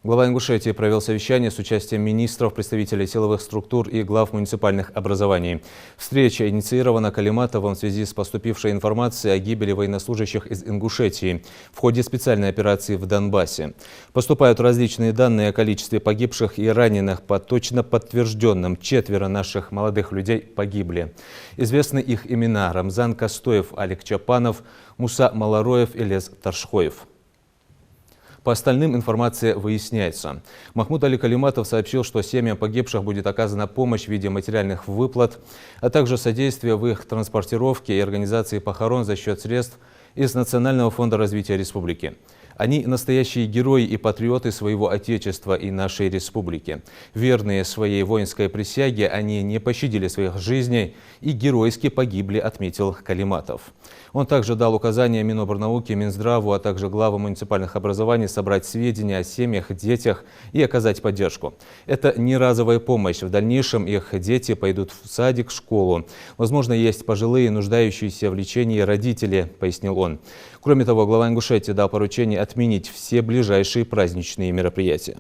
Глава Ингушетии провел совещание с участием министров, представителей силовых структур и глав муниципальных образований. Встреча инициирована Калиматовым в связи с поступившей информацией о гибели военнослужащих из Ингушетии в ходе специальной операции в Донбассе. Поступают различные данные о количестве погибших и раненых. По точно подтвержденным 4 наших молодых людей погибли. Известны их имена: Рамзан Костоев, Алик Чапанов, Муса Малароев и Лез Таршхоев. По остальным информация выясняется. Махмуд Али Калиматов сообщил, что семьям погибших будет оказана помощь в виде материальных выплат, а также содействие в их транспортировке и организации похорон за счет средств из Национального фонда развития республики. Они настоящие герои и патриоты своего Отечества и нашей республики. Верные своей воинской присяге, они не пощадили своих жизней и геройски погибли, отметил Калиматов. Он также дал указания Минобрнауки, Минздраву, а также главам муниципальных образований собрать сведения о семьях, детях и оказать поддержку. Это не разовая помощь. В дальнейшем их дети пойдут в садик, школу. Возможно, есть пожилые, нуждающиеся в лечении родители, пояснил он. Кроме того, глава Ингушетии дал поручение отменить все ближайшие праздничные мероприятия.